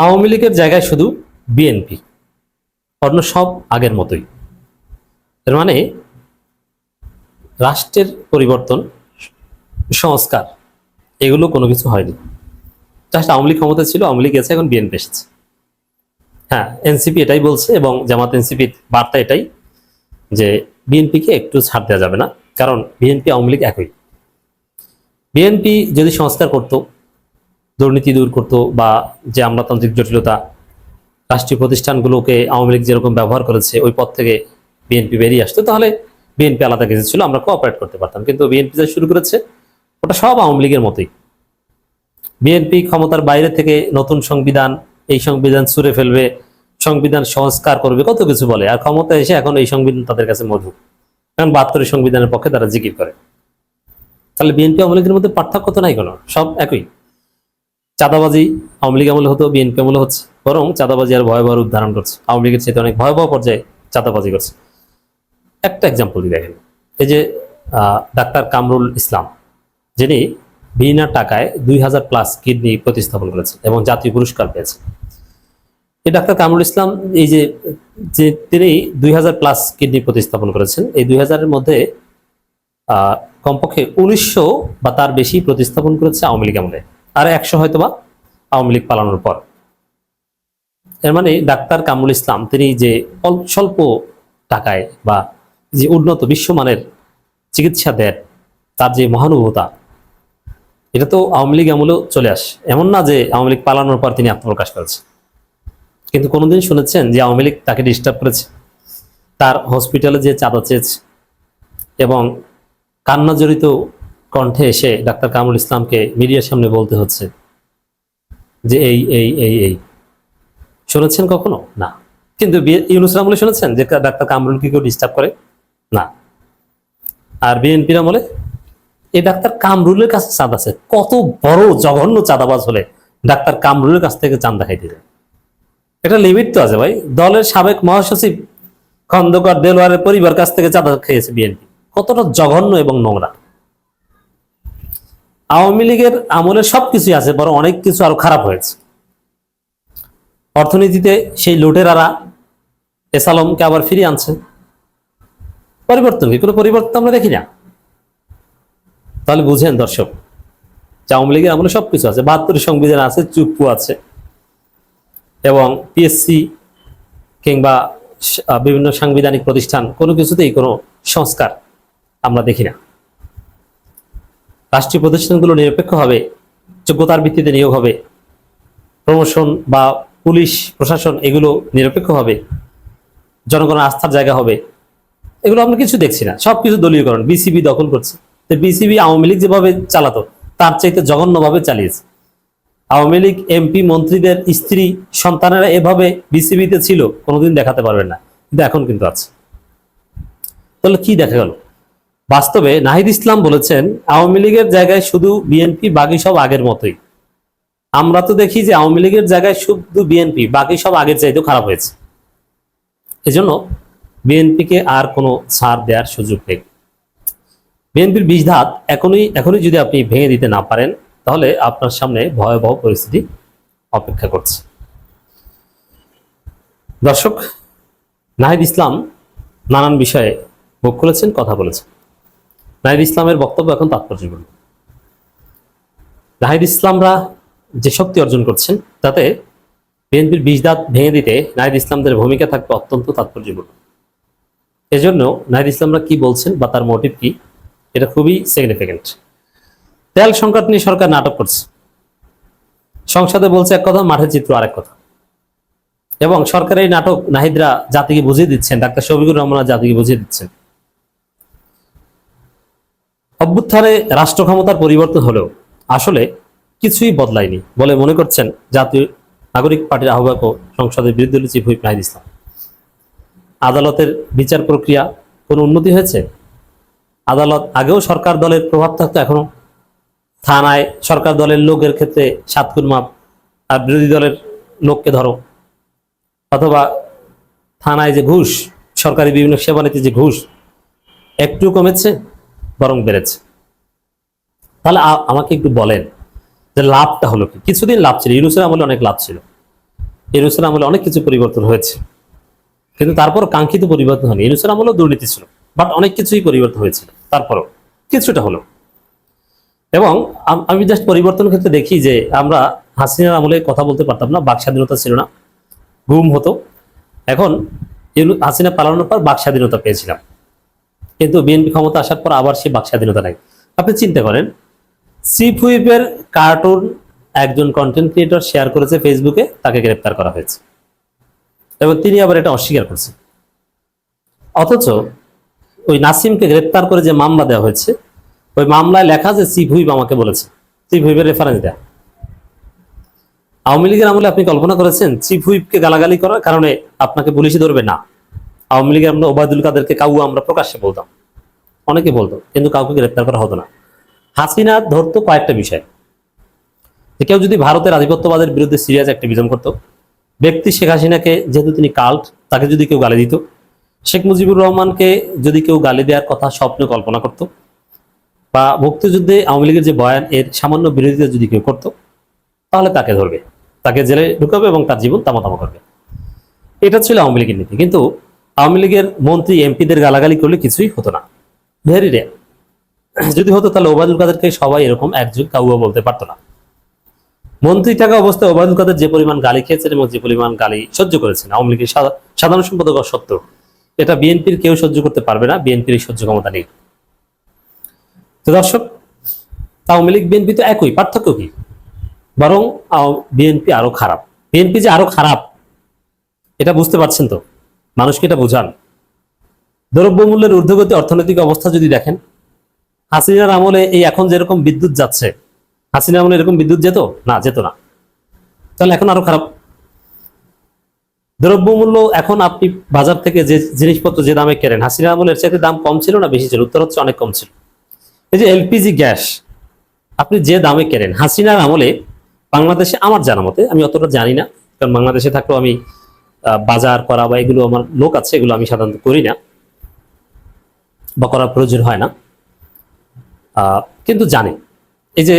আওয়ামী লীগের জায়গায় শুধু বিএনপি, অন্য সব আগের মতোই। এর মানে রাষ্ট্রের পরিবর্তন, সংস্কার, এগুলো কোনো কিছু হয়নি। জাস্ট আওয়ামী লীগ ক্ষমতা ছিল, আওয়ামী লীগ গেছে, এখন বিএনপি এসেছে। হ্যাঁ, এনসিপি এটাই বলছে এবং জামাত এনসিপির বার্তা এটাই যে বিএনপিকে একটু ছাড় দেওয়া যাবে না, কারণ বিএনপি আওয়ামী লীগ একই। বিএনপি যদি সংস্কার করত, দুর্নীতি দূর করত, বা যে আমলাতান্ত্রিক জটিলতা, রাষ্ট্রীয় প্রতিষ্ঠানগুলোকে আওয়ামী লীগ যেরকম ব্যবহার করেছে ওই পথ থেকে বিএনপি বেরিয়ে আসতো, তাহলে বিএনপি আলাদা কিছু ছিল, আমরা কোঅপারেট করতে পারতাম। কিন্তু বিএনপি যা শুরু করেছে ওটা সব আওয়ামী লীগের মতোই। বিএনপি ক্ষমতার বাইরে থেকে নতুন সংবিধান, এই সংবিধান ছুঁড়ে ফেলবে, সংবিধান সংস্কার করবে, কত কিছু বলে, আর ক্ষমতা এসে এখন এই সংবিধান তাদের কাছে মধু, কারণ 72 সংবিধানের পক্ষে তারা জিকির করে। তাহলে বিএনপি আওয়ামী লীগের মধ্যে পার্থক্য তো নাই কোনো, সব একই। চাঁদাবাজি আওয়ামী লীগ আমলে হতো, বিএনপি আমলে হচ্ছে, বরং চাঁদাবাজি আর ভয়াবহ রূপ ধারণ করছে, আওয়ামী লীগের চেয়ে অনেক ভয়াবহ পর্যায়ে চাঁদাবাজি করছে। একটা এক্সাম্পল দিয়ে দেখেন, এই যে ডাক্তার কামরুল ইসলাম, যিনি বিনা টাকায় 2000+ কিডনি প্রতিস্থাপন করেছেন এবং জাতীয় পুরস্কার পেয়েছেন। এই ডাক্তার কামরুল ইসলাম এই যে তিনি 2000+ কিডনি প্রতিস্থাপন করেছেন, এই 2000-এর মধ্যে কমপক্ষে 1900 বা তার বেশি প্রতিস্থাপন করেছে আওয়ামী লীগ আমলে, আর 100 হয়তো বা আওয়ামী লীগ পালানোর পর। এর মানে ডাক্তার কামরুল ইসলাম তিনি যে স্বল্প টাকায় বা যে উন্নত বিশ্বমানের চিকিৎসা দেন, তার যে মহানুভবতা, এটা তো আওয়ামী লীগ আমলেও চলে আসে। এমন না যে আওয়ামী লীগ পালানোর পর তিনি আত্মপ্রকাশ করেছে। কিন্তু কোনোদিন শুনেছেন যে আওয়ামী লীগ তাকে ডিস্টার্ব করেছে, তার হসপিটালে যে চাঁদা চেয়েছে এবং কান্না জড়িত কণ্ঠে এসে ডাক্তার কামরুল ইসলামকে মিডিয়ার সামনে বলতে হচ্ছে যে এই এই এই এই শুনেছেন কখনো? না। কিন্তু ইউনূস আমলে শুনেছেন যে ডাক্তার কামরুলকে কেউ ডিস্টার্ব করে? না। আর বিএনপির আমলে এই ডাক্তার কামরুলের কাছে চাঁদা আছে, কত বড় জঘন্য চাঁদাবাজ হলে ডাক্তার কামরুলের কাছ থেকে চাঁদা খাইতে যায়? এটা লিমিট তো আছে ভাই। দলের সাবেক মহাসচিব খন্দকার দেলোয়ারের পরিবার কাছ থেকে চাঁদা খেয়েছে বিএনপি, কতটা জঘন্য এবং নোংরা। আওয়ামী লীগের আমলের সবকিছুই আছে, বরং অনেক কিছু আরো খারাপ হয়েছে। অর্থনীতিতে সেই লুটেরারা এসালমকে আবার ফিরিয়ে আনছে। পরিবর্তন কি? কোনো পরিবর্তন আমরা দেখি না। তাহলে বুঝেন দর্শক, আওয়ামী লীগের আমলে সবকিছু আছে, 72 সংবিধান আছে, চুপ্পু আছে, এবং পিএসসি কিংবা বিভিন্ন সাংবিধানিক প্রতিষ্ঠান, কোনো কিছুতেই কোনো সংস্কার আমরা দেখি না। রাষ্ট্রীয় প্রতিষ্ঠানগুলো নিরপেক্ষ হবে, যোগ্যতার ভিত্তিতে নিয়োগ হবে, প্রমোশন বা পুলিশ প্রশাসন এগুলো নিরপেক্ষ হবে, জনগণের আস্থার জায়গা হবে, এগুলো আমরা কিছু দেখছি না। সবকিছু দলীয়করণ, বিসিবি দখল করছে। বিসিবি আওয়ামী লীগ যেভাবে চালাতো তার চাইতে জঘন্যভাবে চালিয়েছে। আওয়ামী লীগ এমপি মন্ত্রীদের স্ত্রী সন্তানেরা এভাবে বিসিবিতে ছিল, কোনোদিন দেখাতে পারবেন না, কিন্তু এখন কিন্তু আছে। তাহলে কি দেখা গেল? বাস্তবে নাহিদ ইসলাম বলেছেন আওয়ামী লীগের জায়গায় শুধু বিএনপি, বাকি সব আগের মতোই। আমরা তো দেখি যে আওয়ামী লীগের জায়গায় শুধু বিএনপি, বাকি সব আগের চাইতেও খারাপ হয়েছে। এজন্য বিএনপিকে আর কোনো ছাড় দেওয়ার সুযোগ নেই। বিএনপির বিষধাত এখনই যদি আপনি ভেঙে দিতে না পারেন, তাহলে আপনার সামনে ভয়াবহ পরিস্থিতি অপেক্ষা করছে। দর্শক, নাহিদ ইসলাম নানান বিষয়ে মুখ খুলেছেন, কথা বলেছেন। নাহিদ ইসলামের বক্তব্য এখন তাৎপর্যপূর্ণ। নাহিদ ইসলামরা যে শক্তি অর্জন করছেন, তাতে বিএনপির বিষদাঁত ভেঙে দিতে নাহিদ ইসলামদের ভূমিকা থাকবে অত্যন্ত তাৎপর্যপূর্ণ। এজন্য নাহিদ ইসলামরা কি বলছেন বা তার মোটিভ কি, এটা খুবই সিগনিফিকেন্ট। তেল সংকট নিয়ে সরকার নাটক করছে, সংসদে বলছে এক কথা, মাঠের চিত্র আরেক কথা, এবং সরকারের এই নাটক নাহিদরা জাতিকে বুঝিয়ে দিচ্ছেন, ডাক্তার শফিকুর রহমান জাতিকে বুঝিয়ে দিচ্ছেন। অভ্যুত্থানে রাষ্ট্র ক্ষমতার পরিবর্তন হলেও আসলে কিছুই বদলায়নি বলে মনে করছেন জাতীয় নাগরিক পার্টির আহ্বায়ক ও সংসদের বিরোধী দলীয় চিফ হুইপ নাহিদ ইসলাম। আদালতের বিচার প্রক্রিয়া কোনো উন্নতি হয়েছে? আদালত আগেও সরকার দলের প্রভাব থাকতো, এখনো থানায় সরকার দলের লোকের ক্ষেত্রে 7 খুন মাপ, আর বিরোধী দলের লোককে ধরো, অথবা থানায় যে ঘুষ, সরকারি বিভিন্ন সেবানীতি যে ঘুষ, একটু কমেছে বরং বেড়েছে। তাহলে আমাকে একটু বলেন যে লাভটা হলো কি? কিছুদিন লাভ ছিল, ইউনূসের আমলে অনেক লাভ ছিল, ইউনূসের আমলে অনেক কিছু পরিবর্তন হয়েছে, কিন্তু তারপর কাঙ্ক্ষিত পরিবর্তন হয়নি। ইউনূসের আমলেও দুর্নীতি ছিল, বাট অনেক কিছুই পরিবর্তন হয়েছিল, তারপরও কিছুটা হলো। এবং আমি জাস্ট পরিবর্তন ক্ষেত্রে দেখি যে আমরা হাসিনার আমলে কথা বলতে পারতাম না, বাক স্বাধীনতা ছিল না, গুম হতো। এখন হাসিনা পালানোর পর বাক স্বাধীনতা পেয়েছিলাম, কিন্তু বিএনপি ক্ষমতা আসার পর আবার সেই বাক স্বাধীনতা নাই। আপনি চিন্তা করেন, চিফ হুইপের কার্টুন একজন কন্টেন্ট ক্রিয়েটর শেয়ার করেছে ফেসবুকে, তাকে গ্রেপ্তার করা হয়েছে এবং তিনি আবার এটা অস্বীকার করছেন। অথচ ওই নাসিমকে গ্রেপ্তার করে যে মামলা দেওয়া হয়েছে, ওই মামলায় লেখা যে চিফ হুইপ আমাকে বলেছে, চিফ হুইপের রেফারেন্স দেয়া। আওয়ামী লীগের আমলে আপনি কল্পনা করেছেন চিফ হুইপকে গালাগালি করার কারণে আপনাকে পুলিশে ধরবে না? আওয়ামী লীগের আমরা ওবায়দুল কাদেরকে কাউয়া আমরা প্রকাশ্যে বলতাম, অনেকে বলতো, কিন্তু কাউকে গ্রেপ্তার করা হতো না। হাসিনা ধরতো কয়েকটা বিষয়, যে কেউ যদি ভারতের আধিপত্যবাদের বিরুদ্ধে সিরিয়াস অ্যাক্টিভিজম করতো, ব্যক্তি শেখ হাসিনাকে যেহেতু তিনি কাল্ট, তাকে যদি কেউ গালি দিত, শেখ মুজিবুর রহমানকে যদি কেউ গালি দেওয়ার কথা স্বপ্নে কল্পনা করত, বা মুক্তিযুদ্ধে আওয়ামী লীগের যে বয়ান এর সামান্য বিরোধিতা যদি কেউ করতো, তাহলে তাকে ধরবে, তাকে জেলে ঢুকাবে এবং তার জীবন তামাতামা করবে। এটা ছিল আওয়ামী লীগের নীতি। কিন্তু আওয়ামী লীগের মন্ত্রী এমপিদের গালাগালি করলে কিছুই হতো না, ভেরি রেয়ার। যদি হতো তাহলে ওবায়দুল কাদেরকে সবাই এরকম একযোগ কাউয়া বলতে পারতো না। মন্ত্রী থাকা অবস্থায় ওবায়দুল কাদের যে পরিমাণ গালি খেয়েছেন এবং যে পরিমাণ গালি সহ্য করেছেন আওয়ামী লীগের সাধারণ সম্পাদক সত্ত্বেও, এটা বিএনপির কেউ সহ্য করতে পারবে না, বিএনপির সহ্য ক্ষমতা নেই। তো দর্শক, আওয়ামী লীগ বিএনপি তো একই, পার্থক্য কি? বরং বিএনপি আরো খারাপ। বিএনপি যে আরো খারাপ এটা বুঝতে পারছেন তো? মানুষকে এটা বোঝান। দ্রব্যমূল্যের ঊর্ধ্বগতি অর্থনৈতিক অবস্থা যদি দেখেন, হাসিনার আমলে এই এখন যেরকম বিদ্যুৎ যাচ্ছে, হাসিনার আমলে এরকম বিদ্যুৎ যেত না, যেত না। তাহলে এখন আরো খারাপ। দ্রব্যমূল্য এখন আপনি বাজার থেকে যে জিনিসপত্র যে দামে কেনেন, হাসিনার আমলের চাইতে দাম কম ছিল না বেশি ছিল? উত্তর হচ্ছে অনেক কম ছিল। এই যে এলপিজি গ্যাস আপনি যে দামে কেনেন, হাসিনার আমলে বাংলাদেশে আমার জানা মতে, আমি অতটা জানি না, কারণ বাংলাদেশে থাকলেও আমি বাজার করা বা এগুলো আমার লোক আছে, এগুলো আমি সাধারণত করি না বা করার প্রয়োজন হয় না, কিন্তু জানি এই যে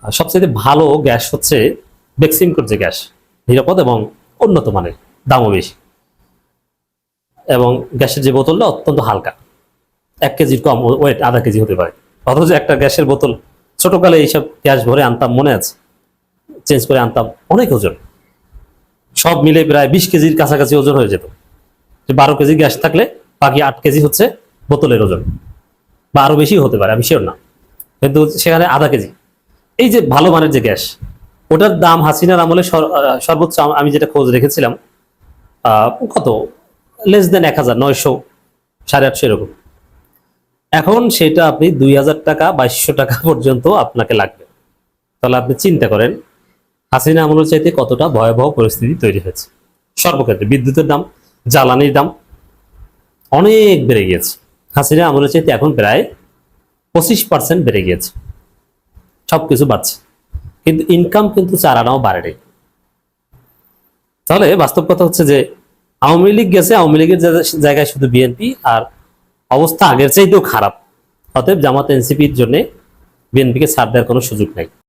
সবচেয়ে ভালো গ্যাস হচ্ছে বেক্সিমকোর যে গ্যাস, নিরাপদ এবং উন্নত মানের, দামও বেশি, এবং গ্যাসের যে বোতলটা অত্যন্ত হালকা, 1 কেজির কম ওয়েট, আধা কেজি হতে পারে। অথচ একটা গ্যাসের বোতল ছোটকালে এইসব গ্যাস ভরে আনতাম, মনে আছে, চেঞ্জ করে আনতাম, অনেক ওজন, সব মিলে প্রায় 20 কেজির কাছাকাছি ওজন হয়ে যেত। 12 কেজি গ্যাস থাকলে বাকি 8 কেজি হচ্ছে বোতলের ওজন, বা আরো বেশি হতে পারে, আমি শিওর না, কিন্তু সেখানে আধা কেজি। এই যে ভালো মানের যে গ্যাস, ওটার দাম হাসিনার আমলে সর্বোচ্চ আমি যেটা খোঁজ রেখেছিলাম কত, লেস দেন 1900, 850 এরকম। এখন সেটা আপনি 2000 টাকা 2200 টাকা পর্যন্ত আপনাকে লাগবে। তাহলে আপনি চিন্তা করেন হাসিনা আমলের চাইতে কতটা ভয়াবহ পরিস্থিতি তৈরি হয়েছে। সর্বক্ষেত্রে বিদ্যুতের দাম, জ্বালানির দাম অনেক বেড়ে গিয়েছে। হাসিনা আমলের চাইতে এখন প্রায় 25% বেড়ে গিয়েছে, সবকিছু বাড়ছে, কিন্তু ইনকাম কিন্তু 4 আনাও বাড়েনি। তাহলে বাস্তব কথা হচ্ছে যে আওয়ামী লীগ গেছে, আওয়ামী লীগের জায়গায় শুধু বিএনপি, আর অবস্থা আগের চাইতেও খারাপ। অতএব জামাত এনসিপির জন্য বিএনপিকে ছাড় দেওয়ার কোনো সুযোগ নাই।